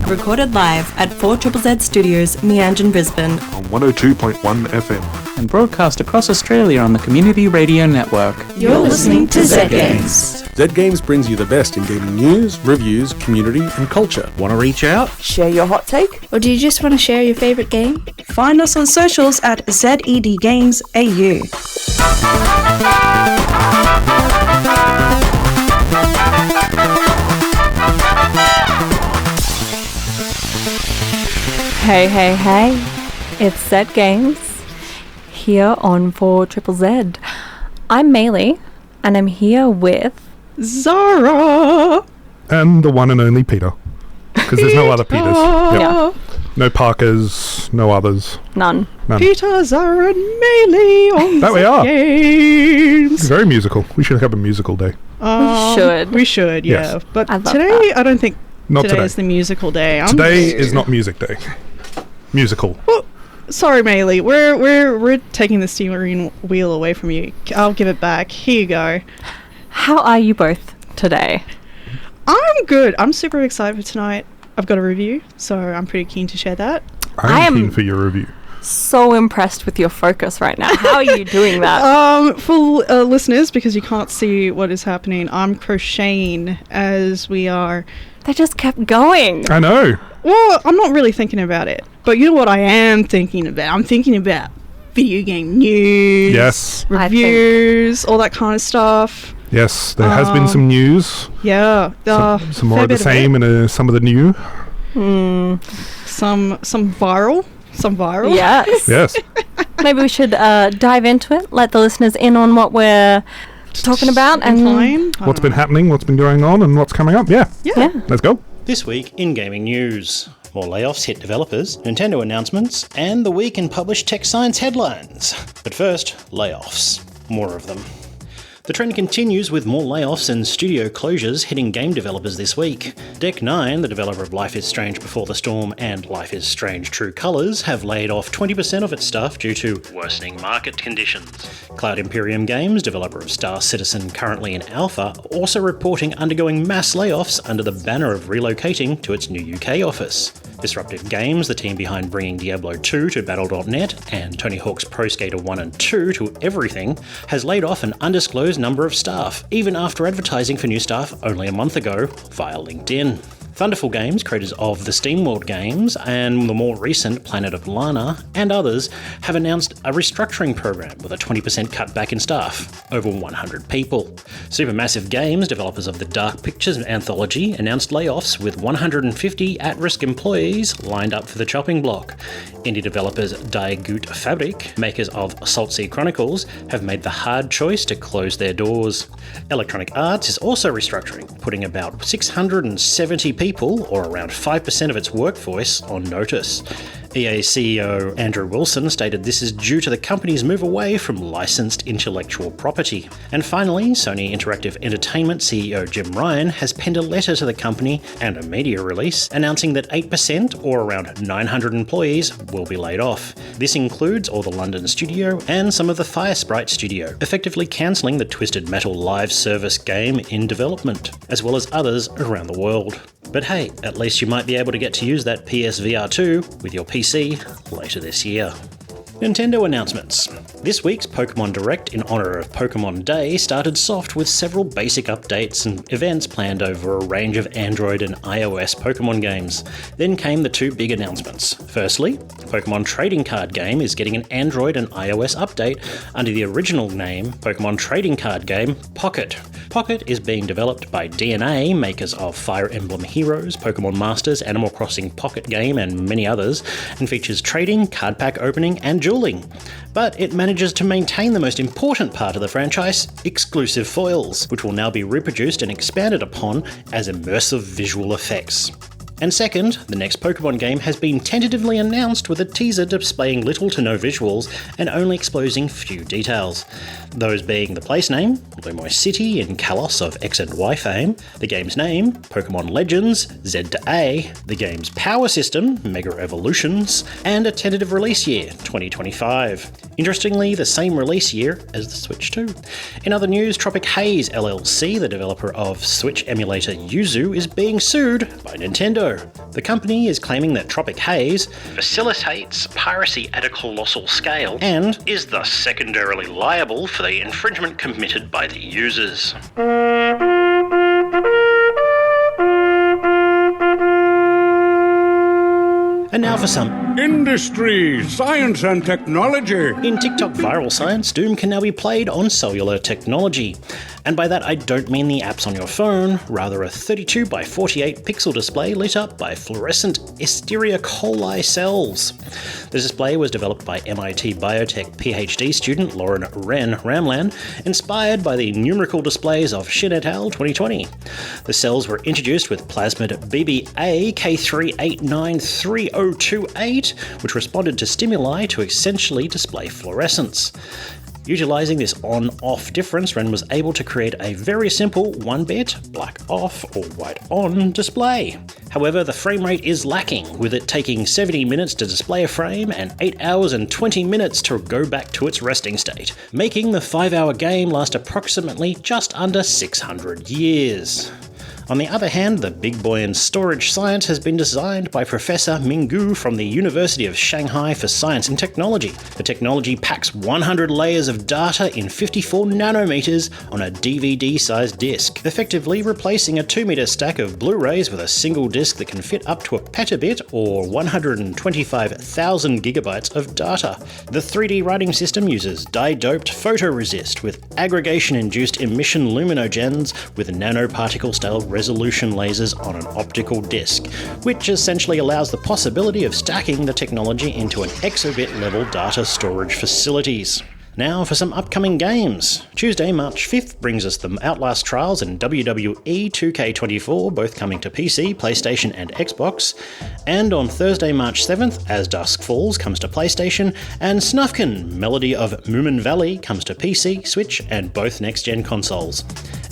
recorded live at 4ZZZ Studios, Meanjin, Brisbane. On 102.1 FM. And broadcast across Australia on the Community Radio Network. You're listening to Z Games. Z Games brings you the best in gaming news, reviews, community and culture. Want to reach out? Share your hot take? Or do you just want to share your favourite game? Find us on socials at ZEDGamesAU. Hey, it's Z Games here on 4ZZZ. I'm Maylee and I'm here with Zahra And the one and only Peter. Because there's no other Peters. Yep. Yeah. No Parkers, no others. None. Peter, Zahra and Maylee on That Z we are. Games. Very musical. We should have a musical day. We should, yeah. Yes. But I love today, that. I don't think Not today today. is the musical day. Today is not music day. Musical. Well, sorry, Maylee. We're taking the steering wheel away from you. I'll give it back. Here you go. How are you both today? I'm good. I'm super excited for tonight. I've got a review, so I'm pretty keen to share that. I am- I'm keen for your review. So impressed with your focus right now. How are you doing that? For listeners, because you can't see what is happening, I'm crocheting as we are. They just kept going. I know. Well, I'm not really thinking about it. But you know what I am thinking about? I'm thinking about video game news. Yes. Reviews, all that kind of stuff. Yes, there has been some news. Yeah. Some more of the same and some of the new. Some viral. Some viral. Yes. Yes. Maybe we should dive into it, let the listeners in on what we're talking about. And What's been happening, what's been going on, and what's coming up. Yeah. Yeah. Let's go. This week in gaming news, more layoffs hit developers, Nintendo announcements, and the week in published tech science headlines. But first, layoffs. More of them. The trend continues with more layoffs and studio closures hitting game developers this week. Deck 9, the developer of Life is Strange Before the Storm and Life is Strange True Colors, have laid off 20% of its staff due to worsening market conditions. Cloud Imperium Games, developer of Star Citizen currently in alpha, also reporting undergoing mass layoffs under the banner of relocating to its new UK office. Disruptive Games, the team behind bringing Diablo 2 to Battle.net and Tony Hawk's Pro Skater 1 and 2 to everything, has laid off an undisclosed number of staff, even after advertising for new staff only a month ago via LinkedIn. Thunderful Games, creators of the SteamWorld games and the more recent Planet of Lana, and others, have announced a restructuring program with a 20% cutback in staff, over 100 people. Supermassive Games, developers of the Dark Pictures anthology, announced layoffs with 150 at-risk employees lined up for the chopping block. Indie developers Die Gut Fabrik, makers of Saltsea Chronicles, have made the hard choice to close their doors. Electronic Arts is also restructuring, putting about 670 people, or around 5% of its workforce, on notice. EA CEO Andrew Wilson stated this is due to the company's move away from licensed intellectual property. And finally, Sony Interactive Entertainment CEO Jim Ryan has penned a letter to the company and a media release announcing that 8%, or around 900 employees, will be laid off. This includes all the London studio and some of the Firesprite studio, effectively cancelling the Twisted Metal live service game in development, as well as others around the world. But hey, at least you might be able to get to use that PSVR 2 with your PC later this year. Nintendo announcements. This week's Pokemon Direct in honour of Pokemon Day started soft with several basic updates and events planned over a range of Android and iOS Pokemon games. Then came the two big announcements. Firstly, Pokemon Trading Card Game is getting an Android and iOS update under the original name Pokemon Trading Card Game Pocket. Pocket is being developed by DNA, makers of Fire Emblem Heroes, Pokemon Masters, Animal Crossing Pocket Game and many others, and features trading, card pack opening and dueling. But it manages to maintain the most important part of the franchise, exclusive foils, which will now be reproduced and expanded upon as immersive visual effects. And second, the next Pokemon game has been tentatively announced with a teaser displaying little to no visuals and only exposing few details. Those being the place name, Lumoy City in Kalos of X and Y fame, the game's name, Pokemon Legends, Z to A, the game's power system, Mega Evolutions, and a tentative release year, 2025. Interestingly, the same release year as the Switch 2. In other news, Tropic Haze LLC, the developer of Switch emulator Yuzu, is being sued by Nintendo. though. The company is claiming that Tropic Haze facilitates piracy at a colossal scale and is thus secondarily liable for the infringement committed by the users. And now for some industry, science and technology. In TikTok viral science, Doom can now be played on cellular technology. And by that I don't mean the apps on your phone, rather a 32 by 48 pixel display lit up by fluorescent Escherichia coli cells. The display was developed by MIT biotech PhD student Lauren Wren Ramlan, inspired by the numerical displays of Shin et al. 2020. The cells were introduced with plasmid BBA K38930028, which responded to stimuli to essentially display fluorescence. Utilising this on-off difference, Wren was able to create a very simple 1-bit black off or white on display. However, the frame rate is lacking, with it taking 70 minutes to display a frame and 8 hours and 20 minutes to go back to its resting state, making the 5-hour game last approximately just under 600 years. On the other hand, the big boy in storage science has been designed by Professor Minggu from the University of Shanghai for Science and Technology. The technology packs 100 layers of data in 54 nanometers on a DVD-sized disc, effectively replacing a 2-meter stack of Blu-rays with a single disc that can fit up to a petabit or 125,000 gigabytes of data. The 3D writing system uses dye-doped photoresist with aggregation-induced emission luminogens with nanoparticle-style resolution lasers on an optical disc, which essentially allows the possibility of stacking the technology into an exabit-level data storage facilities. Now for some upcoming games. Tuesday, March 5th brings us the Outlast Trials and WWE 2K24, both coming to PC, PlayStation and Xbox. And on Thursday, March 7th, As Dusk Falls comes to PlayStation, and Snufkin, Melody of Moomin Valley comes to PC, Switch and both next-gen consoles.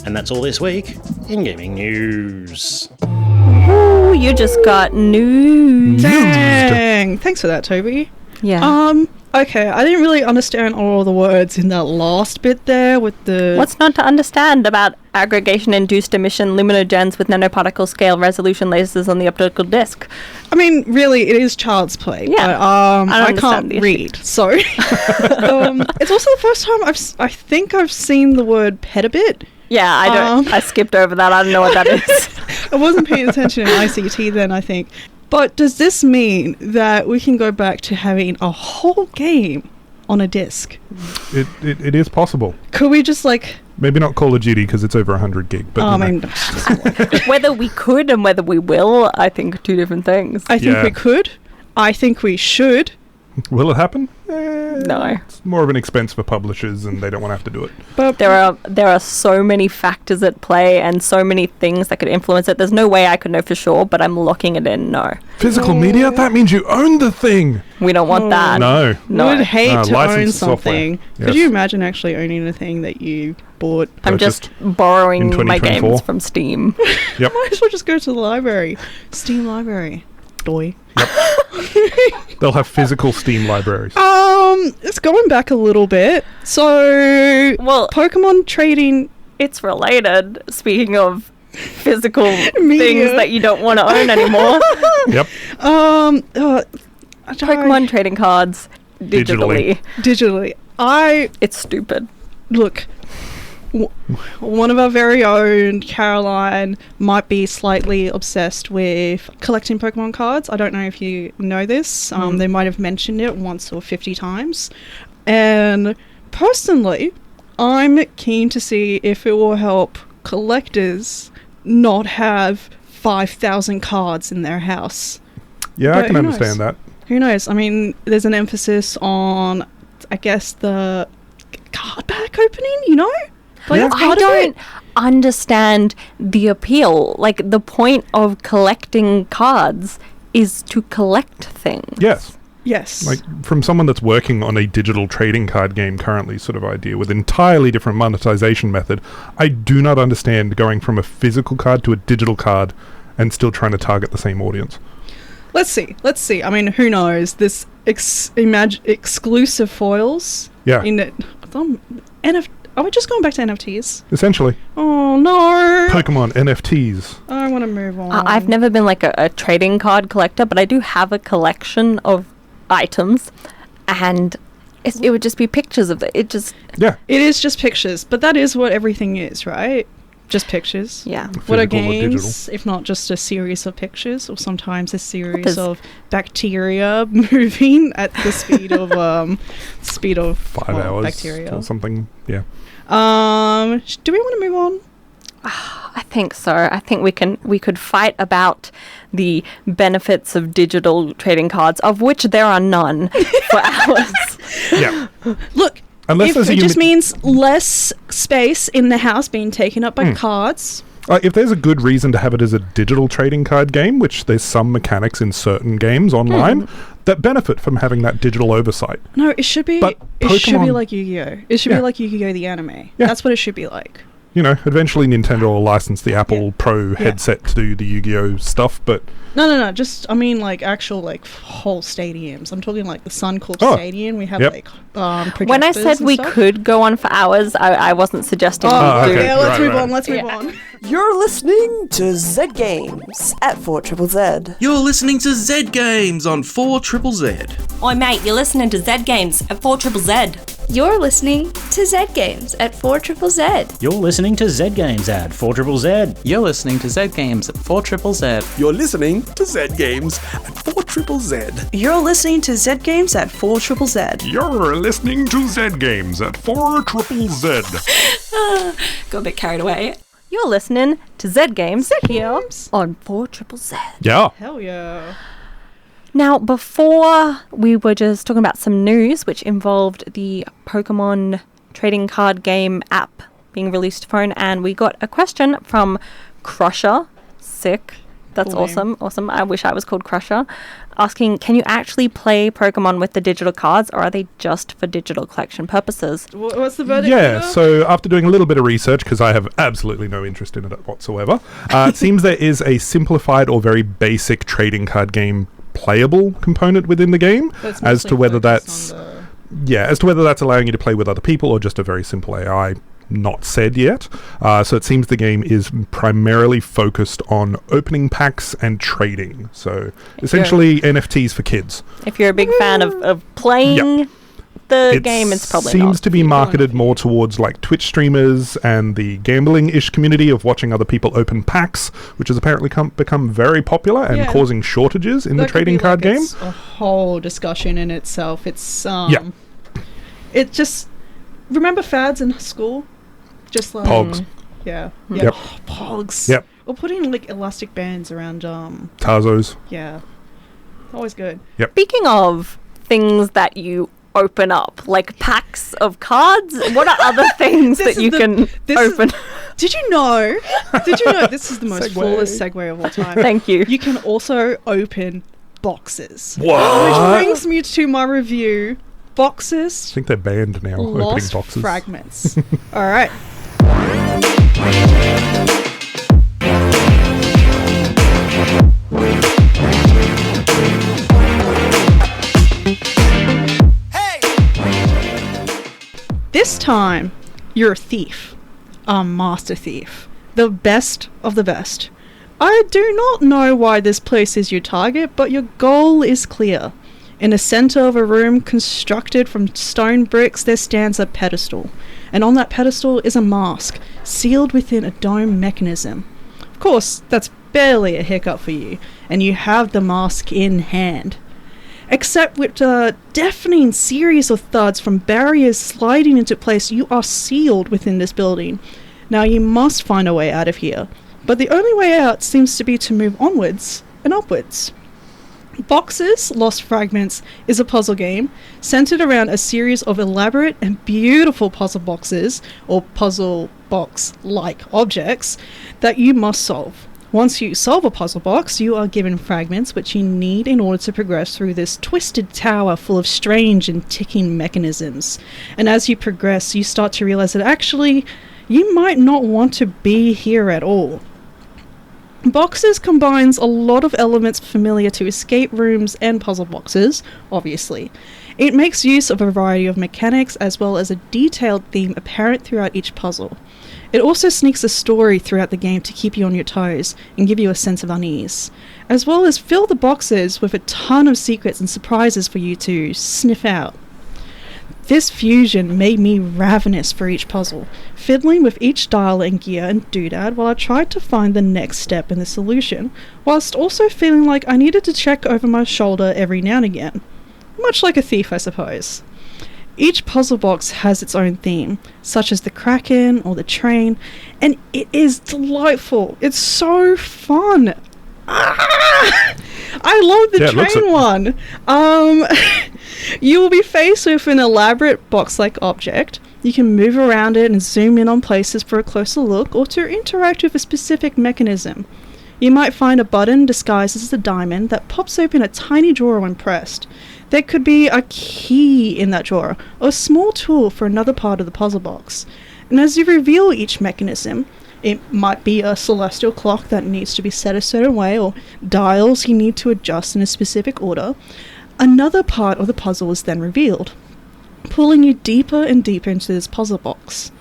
And that's all this week in gaming news. Ooh, you just got news. Dang. Thanks for that, Toby. Yeah. Okay, I didn't really understand all the words in that last bit there with the... What's not to understand about aggregation-induced emission luminogens with nanoparticle scale resolution lasers on the optical disc? I mean, really, it is child's play. Yeah. But, I can't read, so... it's also the first time I think I've seen the word petabit. Yeah, I skipped over that. I don't know what that is. I wasn't paying attention in ICT then, I think. But does this mean that we can go back to having a whole game on a disc? It is possible. Could we just like... Maybe not Call of Duty because it's over 100 gig. But Whether we could and whether we will, I think, are two different things. I think we could. I think we should. Will it happen? No. It's more of an expense for publishers and they don't want to have to do it. But there are so many factors at play and so many things that could influence it. There's no way I could know for sure, but I'm locking it in, no. Physical media? That means you own the thing. We don't want that. No. I would hate to own something. Yes. Could you imagine actually owning a thing that you bought? I'm just borrowing my games from Steam. Yep. Might as well just go to the library. Steam library. Doy. Yep. They'll have physical Steam libraries. It's going back a little bit. So, Pokemon trading... It's related, speaking of physical things that you don't want to own anymore. Yep. Pokemon trading cards digitally. It's stupid. Look... one of our very own, Caroline, might be slightly obsessed with collecting Pokemon cards. I don't know if you know this. They might have mentioned it once or 50 times. And personally, I'm keen to see if it will help collectors not have 5,000 cards in their house. Yeah, but I can understand that. Who knows? I mean, there's an emphasis on, I guess, the card pack opening, you know? Like, I don't understand the appeal. Like, the point of collecting cards is to collect things. Yes. Like, from someone that's working on a digital trading card game currently sort of idea with entirely different monetization method, I do not understand going from a physical card to a digital card and still trying to target the same audience. Let's see. I mean, who knows? This exclusive foils. Yeah. Are we just going back to NFTs? Essentially. Oh, no. Pokemon NFTs. I want to move on. I've never been like a trading card collector, but I do have a collection of items, and it would just be pictures of it. It is just pictures, but that is what everything is, right? Just pictures. Yeah. What are Physical or games if not just a series of pictures, or sometimes a series of bacteria moving at the speed of 5 hours bacteria or something. Yeah. Do we want to move on? I think so. I think we could fight about the benefits of digital trading cards, of which there are none, for hours. Yeah. Look, Unless if it just means less space in the house being taken up by cards. If there's a good reason to have it as a digital trading card game, which there's some mechanics in certain games online that benefit from having that digital oversight. No, it should be. But It should be Pokemon- like Yu-Gi-Oh. It should be like Yu-Gi-Oh the anime. Yeah. That's what it should be like. You know, eventually Nintendo will license the Apple Pro headset to do the Yu-Gi-Oh stuff, but... No. Just, I mean, like, actual, like, whole stadiums. I'm talking, like, the Suncorp Stadium. We have, like, projectors. When I said and we stuff. could go on for hours, I wasn't suggesting we okay. do. Yeah, let's Right, move right. on. Let's move on. You're listening to Z Games at 4ZZZ. You're listening to Z Games on 4ZZZ. Oi, mate, you're listening to Z Games at 4ZZZ. You're listening to Z Games at 4ZZZ. You're listening to Z Games at 4ZZZ. You're listening to Z Games at 4ZZZ. You're listening to Z Games at 4ZZZ. You're listening to Z Games at 4ZZZ. You're listening to Z Games at 4ZZZ. Got a bit carried away. You're listening to Z Games here on 4ZZZ. Yeah. Hell yeah. Now, before we were just talking about some news which involved the Pokemon trading card game app being released to phone, and we got a question from Crusher. Sick. That's Cool name. awesome. I wish I was called Crusher. Asking, can you actually play Pokemon with the digital cards, or are they just for digital collection purposes? What's the verdict? Yeah, Peter? so after doing a little bit of research, because I have absolutely no interest in it whatsoever, it seems there is a simplified or very basic trading card game playable component within the game, That's as to mostly whether focused that's allowing you to play with other people or just a very simple AI. Not said yet. So it seems the game is primarily focused on opening packs and trading. So essentially NFTs for kids. If you're a big fan of playing the game, it's probably seems not. to be marketed more towards like Twitch streamers and the gambling-ish community of watching other people open packs, which has apparently become very popular and causing shortages in the trading card game. It's a whole discussion in itself. It's it just, remember fads in school? Just like Pogs. Yeah. Yep. Oh, Pogs. Yep. Or putting like elastic bands around Tazos. yeah. Always good. Speaking of things that you open up, like packs of cards, what are other things that you can open? Did you know this is the most flawless segue of all time? Thank you. You can also open boxes. What? Which brings me to my review. Boxes. I think they're banned now, opening Lost boxes. Fragments. All right. This time, you're a thief. A master thief. The best of the best. I do not know why this place is your target, but your goal is clear. In the center of a room constructed from stone bricks, there stands a pedestal. And on that pedestal is a mask, sealed within a dome mechanism. Of course, that's barely a hiccup for you, and you have the mask in hand. Except with a deafening series of thuds from barriers sliding into place, you are sealed within this building. Now you must find a way out of here, but the only way out seems to be to move onwards and upwards. Boxes Lost Fragments is a puzzle game centered around a series of elaborate and beautiful puzzle boxes, or puzzle box-like objects, that you must solve. Once you solve a puzzle box, you are given fragments which you need in order to progress through this twisted tower full of strange and ticking mechanisms. And as you progress, you start to realize that actually, you might not want to be here at all. Boxes combines a lot of elements familiar to escape rooms and puzzle boxes, obviously. It makes use of a variety of mechanics as well as a detailed theme apparent throughout each puzzle. It also sneaks a story throughout the game to keep you on your toes and give you a sense of unease, as well as fill the boxes with a ton of secrets and surprises for you to sniff out. This fusion made me ravenous for each puzzle, fiddling with each dial and gear and doodad while I tried to find the next step in the solution, whilst also feeling like I needed to check over my shoulder every now and again. Much like a thief, I suppose. Each puzzle box has its own theme, such as the Kraken or the train, and it is delightful. It's so fun. I love the train one. You will be faced with an elaborate box-like object. You can move around it and zoom in on places for a closer look or to interact with a specific mechanism. You might find a button disguised as a diamond that pops open a tiny drawer when pressed. There could be a key in that drawer, or a small tool for another part of the puzzle box. And as you reveal each mechanism, it might be a celestial clock that needs to be set a certain way, or dials you need to adjust in a specific order. Another part of the puzzle is then revealed, pulling you deeper and deeper into this puzzle box.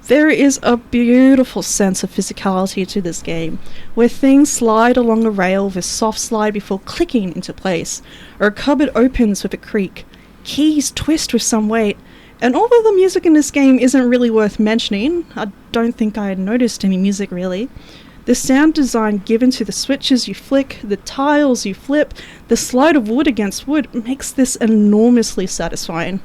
There is a beautiful sense of physicality to this game, where things slide along a rail with a soft slide before clicking into place, or a cupboard opens with a creak, keys twist with some weight, and although the music in this game isn't really worth mentioning, I don't think I had noticed any music really, the sound design given to the switches you flick, the tiles you flip, the slide of wood against wood makes this enormously satisfying.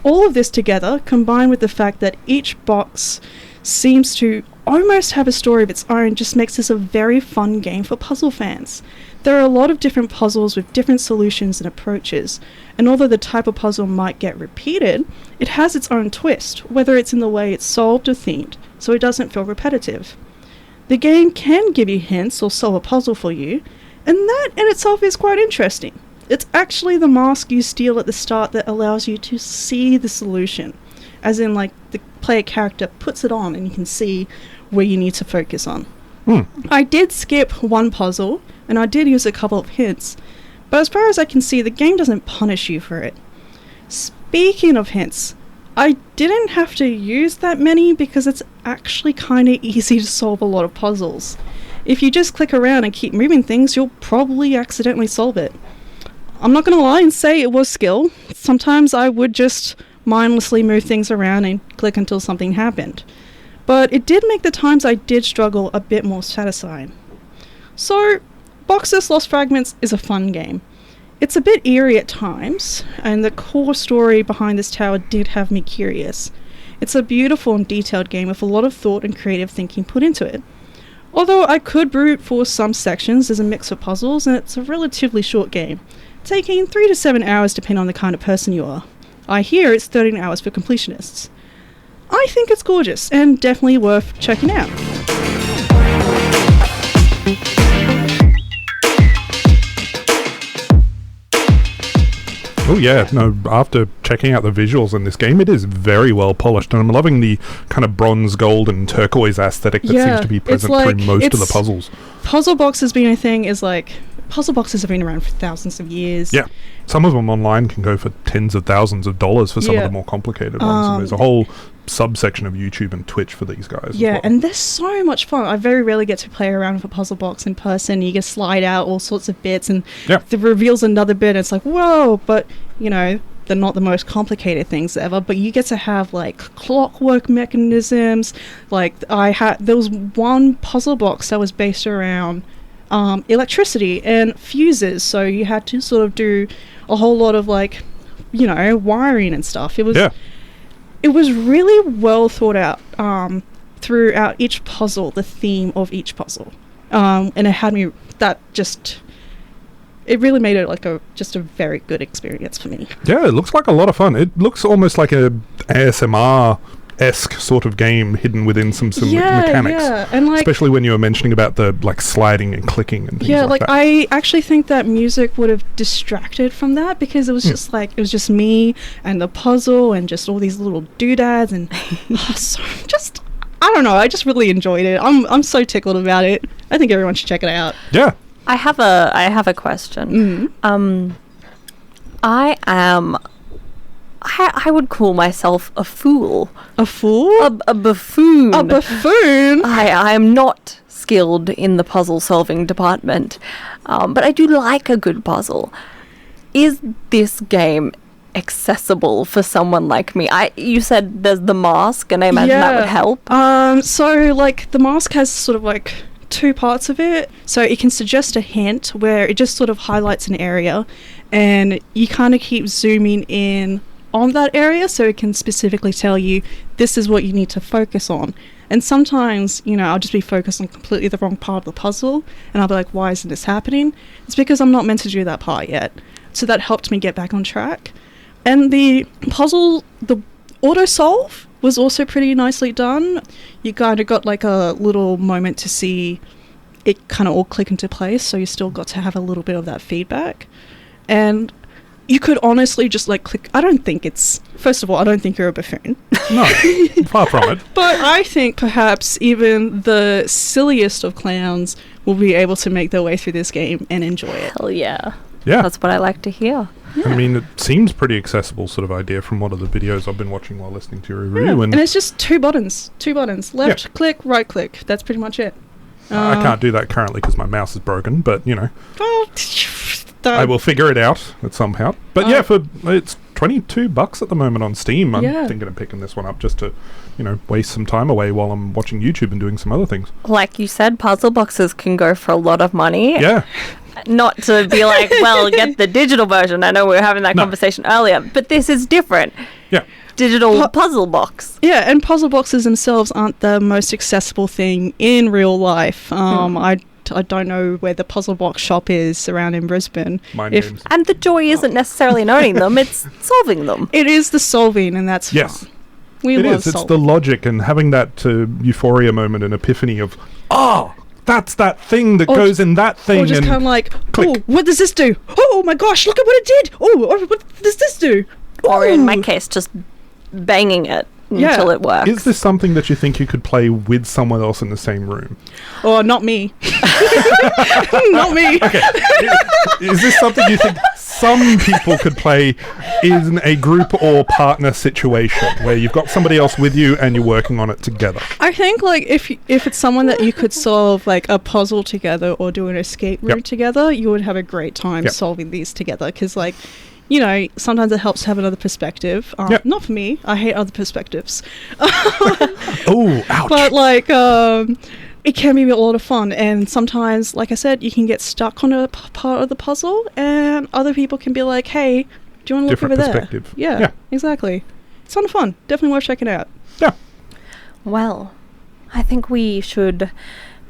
All of this together, combined with the fact that each box seems to almost have a story of its own, just makes this a very fun game for puzzle fans. There are a lot of different puzzles with different solutions and approaches, and although the type of puzzle might get repeated, it has its own twist, whether it's in the way it's solved or themed, so it doesn't feel repetitive. The game can give you hints or solve a puzzle for you, and that in itself is quite interesting. It's actually the mask you steal at the start that allows you to see the solution. As in, like, the player character puts it on and you can see where you need to focus on. I did skip one puzzle, and I did use a couple of hints, but as far as I can see, the game doesn't punish you for it. Speaking of hints, I didn't have to use that many because it's actually kind of easy to solve a lot of puzzles. If you just click around and keep moving things, you'll probably accidentally solve it. I'm not going to lie and say it was skill. Sometimes I would just mindlessly move things around and click until something happened. But it did make the times I did struggle a bit more satisfying. So, Boxes Lost Fragments is a fun game. It's a bit eerie at times, and the core story behind this tower did have me curious. It's a beautiful and detailed game with a lot of thought and creative thinking put into it. Although I could brute force some sections as a mix of puzzles, and it's a relatively short game, taking 3 to 7 hours depending on the kind of person you are. I hear it's 13 hours for completionists. I think it's gorgeous and definitely worth checking out. Oh yeah, no, after checking out the visuals in this game, it is very well polished, and I'm loving the kind of bronze, gold and turquoise aesthetic that seems to be present through most of the puzzles. Puzzle boxes being a thing is like, puzzle boxes have been around for thousands of years. Yeah, some of them online can go for tens of thousands of dollars for some of the more complicated ones, and there's a whole subsection of YouTube and Twitch for these guys. Yeah, as well. and they're so much fun. I very rarely get to play around with a puzzle box in person. You can slide out all sorts of bits, and it reveals another bit, and it's like, whoa, but, you know, they're not the most complicated things ever, but you get to have, like, clockwork mechanisms. Like, there was one puzzle box that was based around electricity and fuses, so you had to sort of do a whole lot of, like, you know, wiring and stuff. It was really well thought out throughout each puzzle, the theme of each puzzle, and it had me it really made it like just a very good experience for me. Yeah, it looks like a lot of fun. It looks almost like a ASMR-esque sort of game hidden within some mechanics. Yeah, and like, especially when you were mentioning about the like sliding and clicking and things like that. I actually think that music would have distracted from that, because it was just like, it was just me and the puzzle and just all these little doodads and I don't know, I just really enjoyed it. I'm so tickled about it. I think everyone should check it out. Yeah. I have a question. I am I would call myself a fool. A fool? A buffoon. A buffoon? I am not skilled in the puzzle solving department, but I do like a good puzzle. Is this game accessible for someone like me? You said there's the mask, and I imagine that would help. So like the mask has sort of like 2 parts of it. So it can suggest a hint where it just sort of highlights an area, and you kind of keep zooming in on that area so it can specifically tell you this is what you need to focus on. And sometimes, I'll just be focused on completely the wrong part of the puzzle, and I'll be like, why isn't this happening? It's because I'm not meant to do that part yet. So that helped me get back on track. And the puzzle, the auto-solve was also pretty nicely done. You kind of got like a little moment to see it kind of all click into place, so you still got to have a little bit of that feedback. And you could honestly just like click. First of all, I don't think you're a buffoon. No, far from it. But I think perhaps even the silliest of clowns will be able to make their way through this game and enjoy it. Hell yeah. Yeah. That's what I like to hear. I mean, it seems pretty accessible sort of idea from one of the videos I've been watching while listening to your review. Yeah. And it's just 2 buttons. Left click, right click. That's pretty much it. I can't do that currently because my mouse is broken, but, Oh, I will figure it out at somehow. But it's $22 at the moment on Steam. I'm thinking of picking this one up just to, waste some time away while I'm watching YouTube and doing some other things. Like you said, puzzle boxes can go for a lot of money. Yeah. Not to be like, well, get the digital version. I know we were having that conversation earlier, but this is different. Yeah. Digital puzzle box. Yeah, and puzzle boxes themselves aren't the most accessible thing in real life. I don't know where the puzzle box shop is around in Brisbane. And the joy isn't necessarily in owning them, it's solving them. It is the solving, and that's fun. We love solving. It's the logic and having that euphoria moment and epiphany of, that's that thing that goes in that thing. Or just kind of like, oh, what does this do? Oh my gosh, look at what it did. Oh, what does this do? Or in my case, just banging it until it works. Is this something that you think you could play with someone else in the same room? Oh, not me. Not me. Okay. Is this something you think some people could play in a group or partner situation where you've got somebody else with you and you're working on it together? I think like if it's someone that you could solve like a puzzle together or do an escape room together, you would have a great time solving these together, because like, sometimes it helps to have another perspective. Not for me. I hate other perspectives. Oh, ouch. But like, it can be a lot of fun. And sometimes, like I said, you can get stuck on a part of the puzzle, and other people can be like, hey, do you want to look over there? Different perspective. Yeah, exactly. It's a lot of fun. Definitely worth checking out. Yeah. Well, I think we should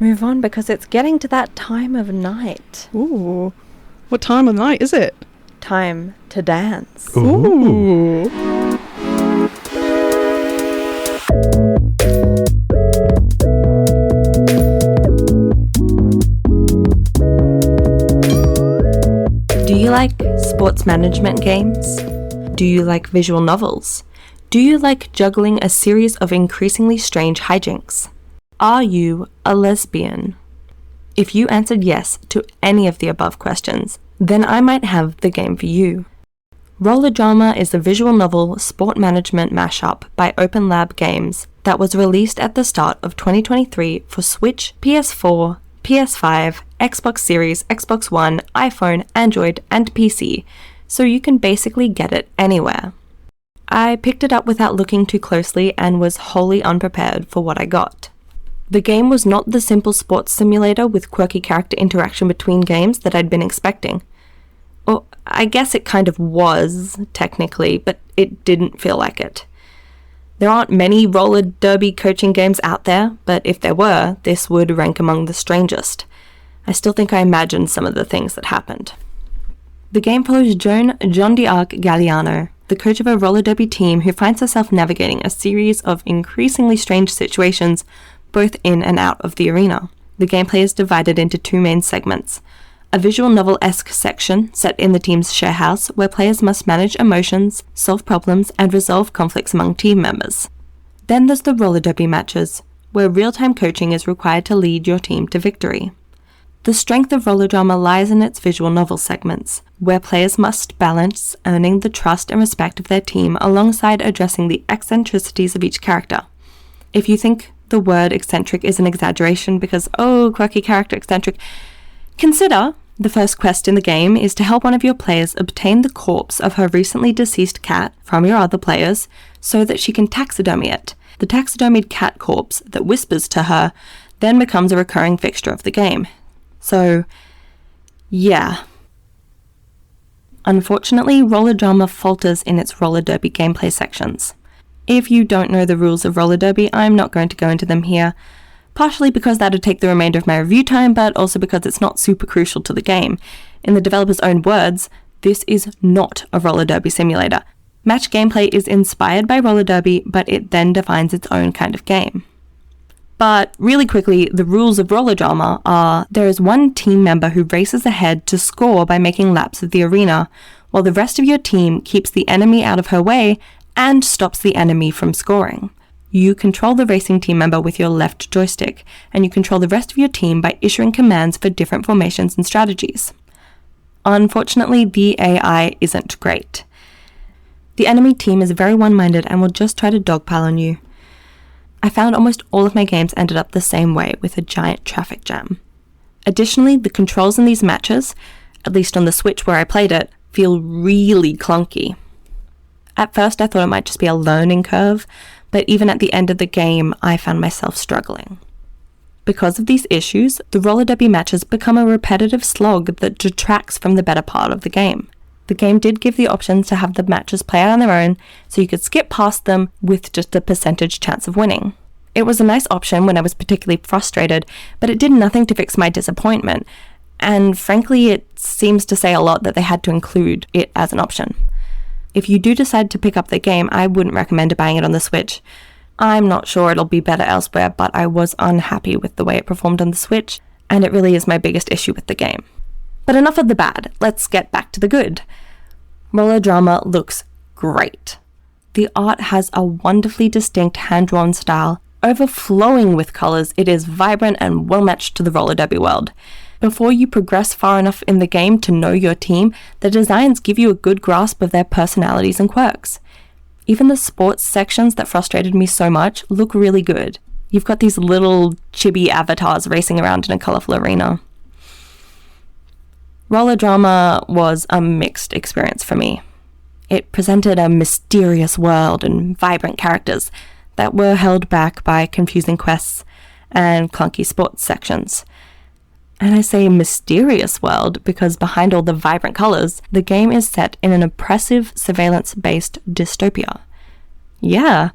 move on because it's getting to that time of night. Ooh. What time of night is it? Time to dance. Ooh. Do you like sports management games? Do you like visual novels? Do you like juggling a series of increasingly strange hijinks? Are you a lesbian? If you answered yes to any of the above questions, then I might have the game for you. Roller Drama is a visual novel sport management mashup by Open Lab Games that was released at the start of 2023 for Switch, PS4, PS5, Xbox Series, Xbox One, iPhone, Android, and PC, so you can basically get it anywhere. I picked it up without looking too closely and was wholly unprepared for what I got. The game was not the simple sports simulator with quirky character interaction between games that I'd been expecting. Or I guess it kind of was, technically, but it didn't feel like it. There aren't many roller derby coaching games out there, but if there were, this would rank among the strangest. I still think I imagined some of the things that happened. The game follows John d'Arc Galliano, the coach of a roller derby team who finds herself navigating a series of increasingly strange situations both in and out of the arena. The gameplay is divided into 2 main segments. A visual novel-esque section set in the team's share house where players must manage emotions, solve problems, and resolve conflicts among team members. Then there's the roller derby matches, where real-time coaching is required to lead your team to victory. The strength of roller drama lies in its visual novel segments, where players must balance earning the trust and respect of their team alongside addressing the eccentricities of each character. If you think the word eccentric is an exaggeration because, oh, quirky character eccentric, consider the first quest in the game is to help one of your players obtain the corpse of her recently deceased cat from your other players so that she can taxidermy it. The taxidermied cat corpse that whispers to her then becomes a recurring fixture of the game. So, yeah. Unfortunately, roller drama falters in its roller derby gameplay sections. If you don't know the rules of roller derby, I'm not going to go into them here, partially because that'd take the remainder of my review time, but also because it's not super crucial to the game. In the developer's own words, this is not a roller derby simulator. Match gameplay is inspired by roller derby, but it then defines its own kind of game. But really quickly, the rules of roller drama are there is one team member who races ahead to score by making laps of the arena, while the rest of your team keeps the enemy out of her way and stops the enemy from scoring. You control the racing team member with your left joystick, and you control the rest of your team by issuing commands for different formations and strategies. Unfortunately, the AI isn't great. The enemy team is very one-minded and will just try to dogpile on you. I found almost all of my games ended up the same way, with a giant traffic jam. Additionally, the controls in these matches, at least on the Switch where I played it, feel really clunky. At first I thought it might just be a learning curve, but even at the end of the game I found myself struggling. Because of these issues, the roller derby matches become a repetitive slog that detracts from the better part of the game. The game did give the options to have the matches play out on their own, so you could skip past them with just a percentage chance of winning. It was a nice option when I was particularly frustrated, but it did nothing to fix my disappointment, and frankly it seems to say a lot that they had to include it as an option. If you do decide to pick up the game, I wouldn't recommend buying it on the Switch. I'm not sure it'll be better elsewhere, but I was unhappy with the way it performed on the Switch, and it really is my biggest issue with the game. But enough of the bad, let's get back to the good. Roller drama looks great. The art has a wonderfully distinct hand-drawn style. Overflowing with colours, it is vibrant and well-matched to the roller derby world. Before you progress far enough in the game to know your team, the designs give you a good grasp of their personalities and quirks. Even the sports sections that frustrated me so much look really good. You've got these little chibi avatars racing around in a colourful arena. Roller drama was a mixed experience for me. It presented a mysterious world and vibrant characters that were held back by confusing quests and clunky sports sections. And I say mysterious world because behind all the vibrant colours, the game is set in an oppressive, surveillance-based dystopia. Yeah,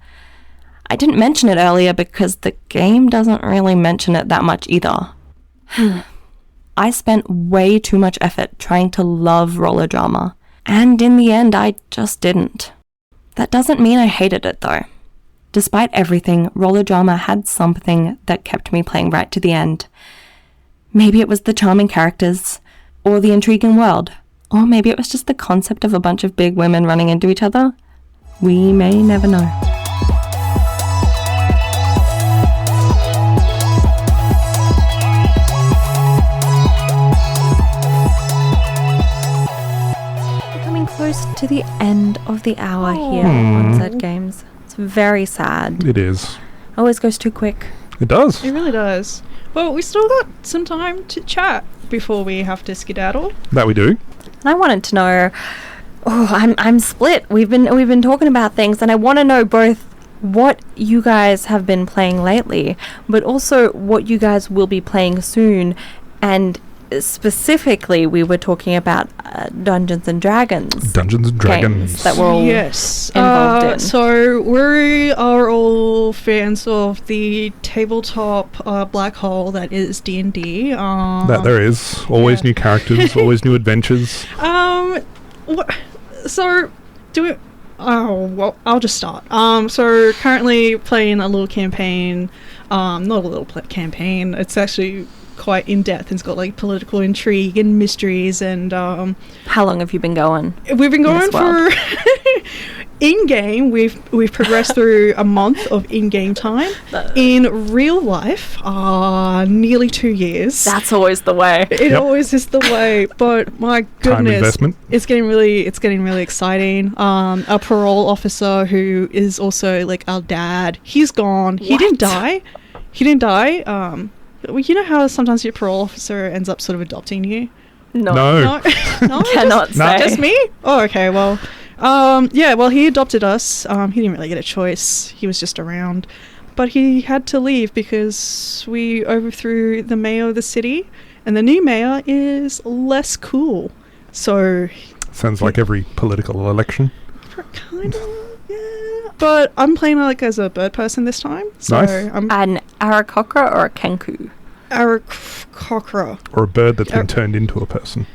I didn't mention it earlier because the game doesn't really mention it that much either. I spent way too much effort trying to love roller drama, and in the end I just didn't. That doesn't mean I hated it though. Despite everything, roller drama had something that kept me playing right to the end. Maybe it was the charming characters, or the intriguing world, or maybe it was just the concept of a bunch of big women running into each other. We may never know. Close to the end of the hour here on Zed Games. It's very sad. It is. Always goes too quick. It does. It really does. Well, we still got some time to chat before we have to skedaddle. That we do. And I wanted to know. I'm split. We've been talking about things, and I want to know both what you guys have been playing lately, but also what you guys will be playing soon, and specifically we were talking about Dungeons and Dragons games that we're all involved in. So we are all fans of the tabletop black hole that is D&D. That there is always new characters, always new adventures. So do we? Oh well, I'll just start. So currently playing a little campaign. Not a little campaign. It's actually quite in-depth. It's got like political intrigue and mysteries and How long have you been going? We've been going for in-game, we've progressed through a month of in-game time. In real life, nearly 2 years. That's always the way. It always is the way. But my goodness, Time investment. it's getting really exciting. Our parole officer, who is also like our dad, he's gone. He didn't die. Well, you know how sometimes your parole officer ends up sort of adopting you? No. Cannot say. Just me? Oh, okay. Well, he adopted us. He didn't really get a choice. He was just around. But he had to leave because we overthrew the mayor of the city, and the new mayor is less cool. So... Sounds like every political election. Kind of, yeah. But I'm playing like as a bird person this time. So Nice. I'm An Arakocra or a Kenku? Arakocra. Or a bird that's been turned into a person.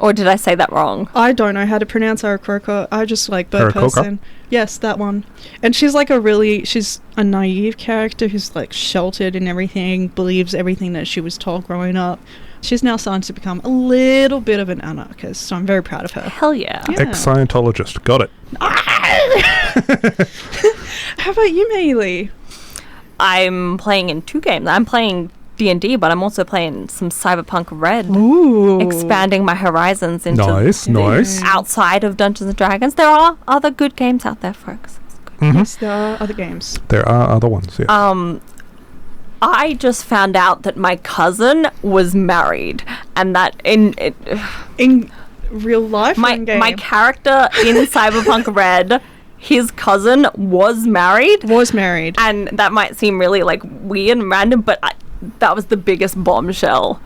Or did I say that wrong? I don't know how to pronounce Arakocra. I just like bird Arakocra? person. Yes, that one. And she's a naive character who's like sheltered and everything, believes everything that she was told growing up. She's now starting to become a little bit of an anarchist, so I'm very proud of her. Hell yeah. Ex-Scientologist. Got it. How about you, Maylee? I'm playing in 2 games. I'm playing D&D, but I'm also playing some Cyberpunk Red. Ooh. Expanding my horizons into Nice. outside of Dungeons & Dragons. There are other good games out there, folks. Yes, there are other games. There are other ones, yeah. I just found out that my cousin was married, and that in real life, my character in Cyberpunk Red, his cousin was married, and that might seem really like weird and random, but that was the biggest bombshell.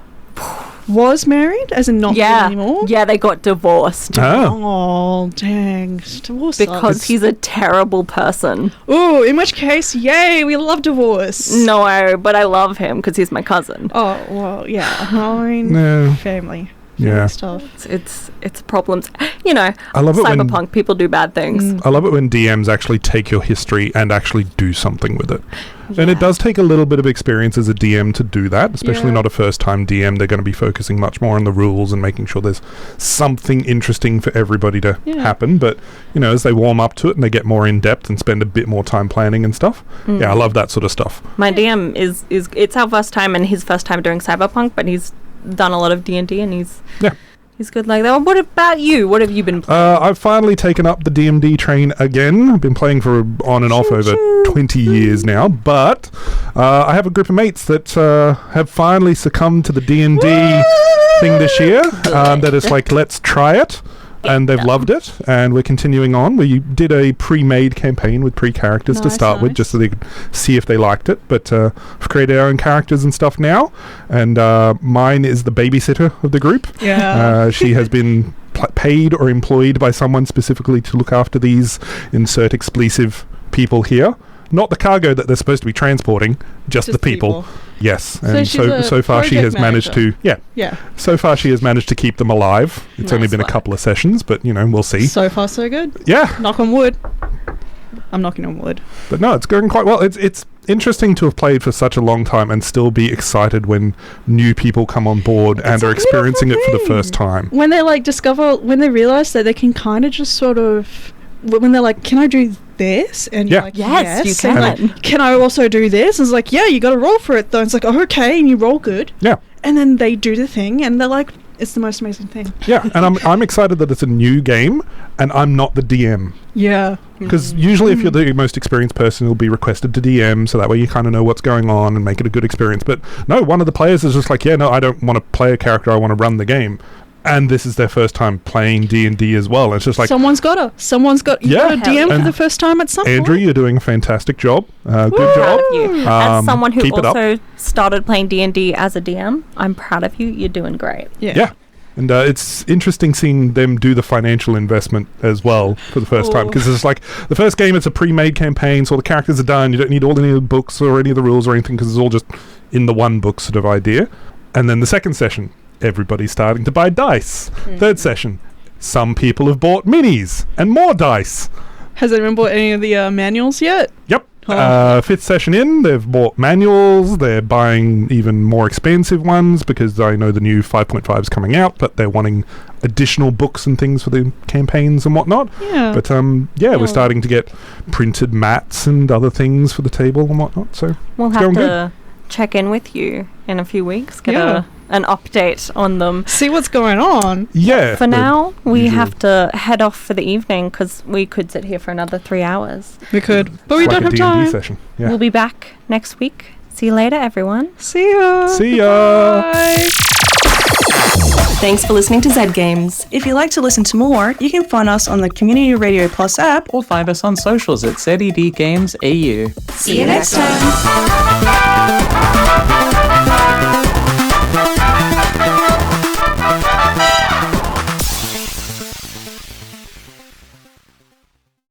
Was married, as in not anymore? Yeah, they got divorced. Oh, dang. Divorce because sucks. he's a terrible person. Ooh, in which case, yay, we love divorce. No, but I love him because he's my cousin. Oh, well, yeah. I mean, No. family. Yeah. Stuff. It's problems. You know, I love it when- Cyberpunk, people do bad things. I love it when DMs actually take your history and actually do something with it. And it does take a little bit of experience as a DM to do that, especially not a first-time DM. They're going to be focusing much more on the rules and making sure there's something interesting for everybody to happen. But, you know, as they warm up to it and they get more in-depth and spend a bit more time planning and stuff, I love that sort of stuff. My DM is it's our first time and his first time doing Cyberpunk, but he's done a lot of D&D and he's good like that. What about you? What have you been playing? I've finally taken up the DMD train again. I've been playing for on and off over 20 years now, but I have a group of mates that have finally succumbed to the D&D thing this year. That is like, let's try it. And they've loved it, and we're continuing on. We did a pre-made campaign with pre-characters to start with, just so they could see if they liked it. But we've created our own characters and stuff now, and mine is the babysitter of the group. Yeah. She has been paid or employed by someone specifically to look after these insert expletive people here. Not the cargo that they're supposed to be transporting, just the people. Yes, and so far she has managed to So far she has managed to keep them alive. It's only been a couple of sessions, but you know, we'll see. So far so good. Yeah. Knock on wood. I'm knocking on wood. But no, it's going quite well. It's interesting to have played for such a long time and still be excited when new people come on board and are experiencing it for the first time. When they when they realize that they can kind of just sort of, when they're like, can I do this? And you're like, yes, you can. Like, can I also do this? And it's like, yeah, you got to roll for it though. And it's like, oh, okay, and you roll good. Yeah. And then they do the thing, and they're like, it's the most amazing thing. Yeah, and I'm excited that it's a new game, and I'm not the DM. Yeah. Because usually if you're the most experienced person, you'll be requested to DM, so that way you kind of know what's going on and make it a good experience. But no, one of the players is just like, yeah, no, I don't want to play a character, I want to run the game. And this is their first time playing D&D as well. And it's just like... Someone's got to DM for the first time at some point. Andrew, you're doing a fantastic job. Good job. Proud of you. As someone who keep it also up. started playing D&D as a DM, I'm proud of you. You're doing great. Yeah. And it's interesting seeing them do the financial investment as well for the first time. Because it's like, the first game, it's a pre-made campaign, so all the characters are done. You don't need any of the books or any of the rules or anything, because it's all just in the one book sort of idea. And then the second session, everybody's starting to buy dice. Third session, some people have bought minis and more dice. Has anyone bought any of the manuals yet? Yep. Fifth session in, they've bought manuals, they're buying even more expensive ones because I know the new 5.5 is coming out, but they're wanting additional books and things for the campaigns and whatnot. Yeah. But we're starting to get printed mats and other things for the table and whatnot, so we'll it's have going to good. check in with you in a few weeks, get an update on them. See what's going on. Yeah. For now, we have to head off for the evening because we could sit here for another 3 hours. We could, but we don't have D&D time. session. Yeah. We'll be back next week. See you later, everyone. See ya. See ya. Bye. Thanks for listening to Zed Games. If you'd like to listen to more, you can find us on the Community Radio Plus app Or find us on socials at ZED Games AU. See you next time.